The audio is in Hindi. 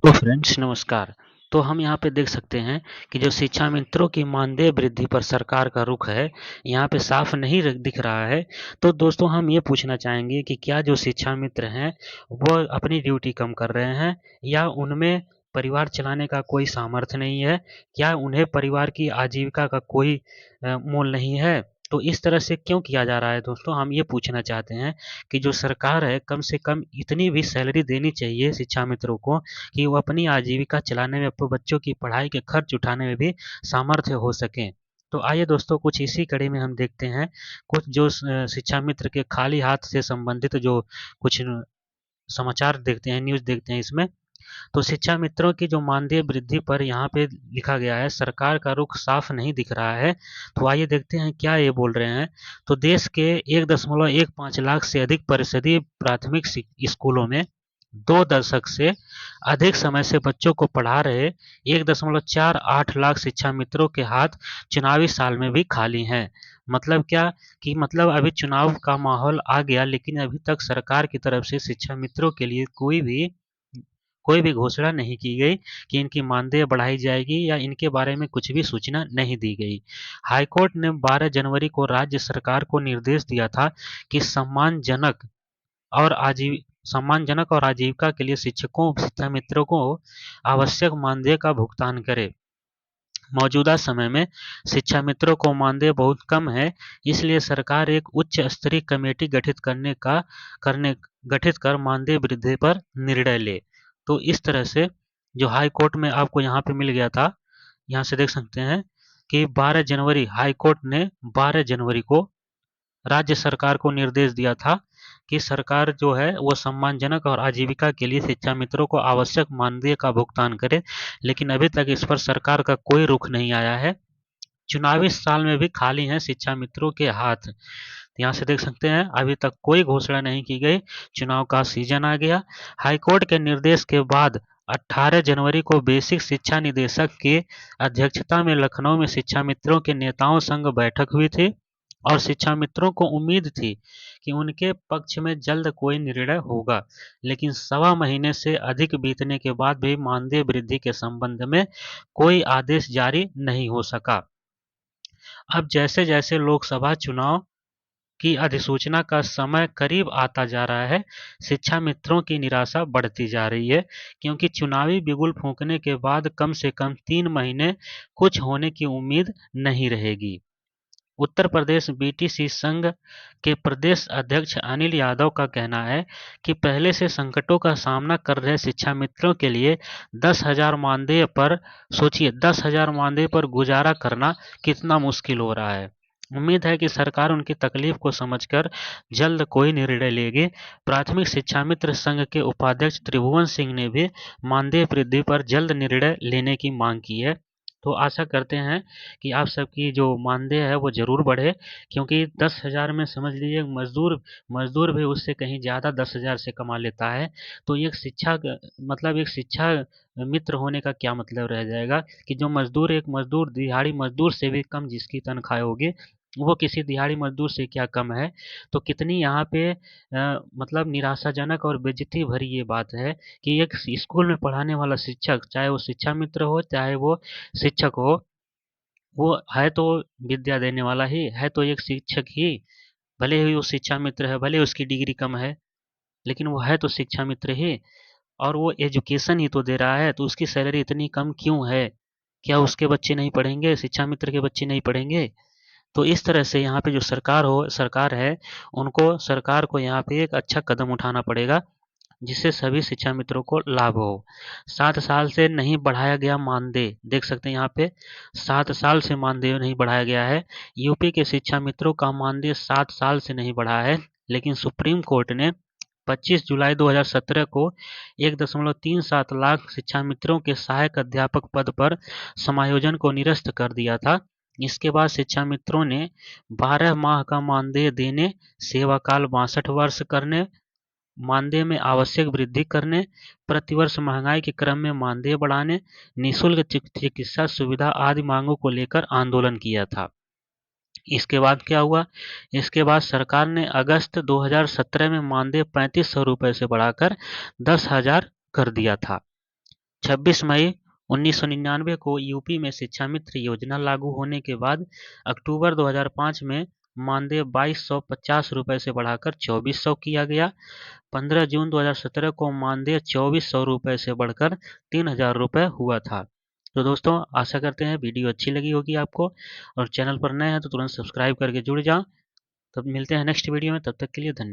तो फ्रेंड्स नमस्कार। तो हम यहाँ पे देख सकते हैं कि जो शिक्षा मित्रों की मानदेय वृद्धि पर सरकार का रुख है, यहाँ पे साफ नहीं दिख रहा है। तो दोस्तों हम ये पूछना चाहेंगे कि क्या जो शिक्षा मित्र हैं, वो अपनी ड्यूटी कम कर रहे हैं या उनमें परिवार चलाने का कोई सामर्थ्य नहीं है? क्या उन्हें परिवार की आजीविका का कोई मोल नहीं है? तो इस तरह से क्यों किया जा रहा है दोस्तों? हम ये पूछना चाहते हैं कि जो सरकार है कम से कम इतनी भी सैलरी देनी चाहिए शिक्षा मित्रों को कि वो अपनी आजीविका चलाने में, अपने बच्चों की पढ़ाई के खर्च उठाने में भी सामर्थ्य हो सकें। तो आइए दोस्तों कुछ इसी कड़ी में हम देखते हैं कुछ जो शिक्षा मित्र के खाली हाथ से संबंधित जो कुछ समाचार देखते हैं, न्यूज़ देखते हैं इसमें। तो शिक्षा मित्रों की जो मानदेय वृद्धि पर यहाँ पे लिखा गया है, सरकार का रुख साफ नहीं दिख रहा है। तो आइए देखते हैं क्या ये बोल रहे हैं। तो देश के 1.15 लाख से अधिक परिषदीय प्राथमिक स्कूलों में 2 दशक से अधिक समय से बच्चों को पढ़ा रहे 1.48 लाख शिक्षा मित्रों के हाथ चुनावी साल में भी खाली हैं। मतलब क्या कि मतलब अभी चुनाव का माहौल आ गया, लेकिन अभी तक सरकार की तरफ से शिक्षा मित्रों के लिए कोई भी घोषणा नहीं की गई कि इनकी मानदेय बढ़ाई जाएगी या इनके बारे में कुछ भी सूचना नहीं दी गई। हाईकोर्ट ने 12 जनवरी को राज्य सरकार को निर्देश दिया था कि और आजीव सम्मानजनक और आजीविका के लिए शिक्षकों शिक्षा मित्रों को आवश्यक मानदेय का भुगतान करे। मौजूदा समय में शिक्षा मित्रों को मानदेय बहुत कम है, इसलिए सरकार एक उच्च स्तरीय कमेटी करने गठित कर मानदेय वृद्धि पर निर्णय ले। तो इस तरह से जो हाई कोर्ट में आपको यहाँ पे मिल गया था, यहाँ से देख सकते हैं कि 12 जनवरी हाई कोर्ट ने 12 जनवरी को राज्य सरकार को निर्देश दिया था कि सरकार जो है वो सम्मानजनक और आजीविका के लिए शिक्षा मित्रों को आवश्यक मानदेय का भुगतान करे, लेकिन अभी तक इस पर सरकार का कोई रुख नहीं आया है। चुनावी साल में भी खाली हैं शिक्षा मित्रों के हाथ। यहाँ से देख सकते हैं अभी तक कोई घोषणा नहीं की गई, चुनाव का सीजन आ गया। हाईकोर्ट के निर्देश के बाद 18 जनवरी को बेसिक शिक्षा निदेशक की अध्यक्षता में लखनऊ में शिक्षा मित्रों के नेताओं संग बैठक हुई थी और शिक्षा मित्रों को उम्मीद थी कि उनके पक्ष में जल्द कोई निर्णय होगा, लेकिन सवा महीने से अधिक बीतने के बाद भी मानदेय वृद्धि के संबंध में कोई आदेश जारी नहीं हो सका। अब जैसे जैसे लोकसभा चुनाव की अधिसूचना का समय करीब आता जा रहा है, शिक्षा मित्रों की निराशा बढ़ती जा रही है, क्योंकि चुनावी बिगुल फूंकने के बाद कम से कम 3 महीने कुछ होने की उम्मीद नहीं रहेगी। उत्तर प्रदेश बीटीसी संघ के प्रदेश अध्यक्ष अनिल यादव का कहना है कि पहले से संकटों का सामना कर रहे शिक्षा मित्रों के लिए 10,000 मानदेय पर सोचिए 10,000 मानदेय पर गुजारा करना कितना मुश्किल हो रहा है। उम्मीद है कि सरकार उनकी तकलीफ को समझकर जल्द कोई निर्णय लेगी। प्राथमिक शिक्षा मित्र संघ के उपाध्यक्ष त्रिभुवन सिंह ने भी मानदेय वृद्धि पर जल्द निर्णय लेने की मांग की है। तो आशा करते हैं कि आप सबकी जो मानदेय है वो ज़रूर बढ़े, क्योंकि 10,000 में समझ लीजिए मजदूर भी उससे कहीं ज़्यादा 10,000 से कमा लेता है। तो एक शिक्षा मित्र होने का क्या मतलब रह जाएगा कि जो मजदूर एक मजदूर दिहाड़ी मजदूर से भी कम जिसकी तनख्वाह होगी, वो किसी दिहाड़ी मजदूर से क्या कम है। तो कितनी यहाँ पे मतलब निराशाजनक और बेइज्जती भरी ये बात है कि एक स्कूल में पढ़ाने वाला शिक्षक, चाहे वो शिक्षा मित्र हो चाहे वो शिक्षक हो, वो है तो विद्या देने वाला ही है, तो एक शिक्षक ही। भले ही वो शिक्षा मित्र है, भले उसकी डिग्री कम है, लेकिन वो है तो शिक्षा मित्र ही और वो एजुकेशन ही तो दे रहा है। तो उसकी सैलरी इतनी कम क्यों है? क्या उसके बच्चे नहीं पढ़ेंगे, शिक्षा मित्र के बच्चे नहीं पढ़ेंगे? तो इस तरह से यहाँ पे जो सरकार है, उनको सरकार को यहाँ पे एक अच्छा कदम उठाना पड़ेगा, जिससे सभी शिक्षा मित्रों को लाभ हो। 7 साल से नहीं बढ़ाया गया मानदेय, देख सकते हैं यहाँ पे 7 साल से मानदेय नहीं बढ़ाया गया है। यूपी के शिक्षा मित्रों का मानदेय 7 साल से नहीं बढ़ा है, लेकिन सुप्रीम कोर्ट ने 25 जुलाई 2017 को 1.37 लाख शिक्षा मित्रों के सहायक अध्यापक पद पर समायोजन को निरस्त कर दिया था। इसके बाद शिक्षा मित्रों ने 12 माह का मानदेय देने, सेवाकाल 62 वर्ष करने, मानदेय में आवश्यक वृद्धि करने, प्रतिवर्ष महंगाई के क्रम में मानदेय बढ़ाने, निःशुल्क चिकित्सा सुविधा आदि मांगों को लेकर आंदोलन किया था। इसके बाद क्या हुआ? इसके बाद सरकार ने अगस्त 2017 में मानदेय 3,500 रुपए से बढ़ाकर 10,000 कर दिया था। 26 मई 1999 को यूपी में शिक्षा मित्र योजना लागू होने के बाद अक्टूबर 2005 में मानदेय 2250 रुपए से बढ़ाकर 2400 किया गया। 15 जून 2017 को मानदेय 2400 रुपए से बढ़कर 3000 रुपए हुआ था। तो दोस्तों आशा करते हैं वीडियो अच्छी लगी होगी आपको, और चैनल पर नए हैं तो तुरंत सब्सक्राइब करके जुड़ जाओ। तब मिलते हैं नेक्स्ट वीडियो में, तब तक के लिए धन्यवाद।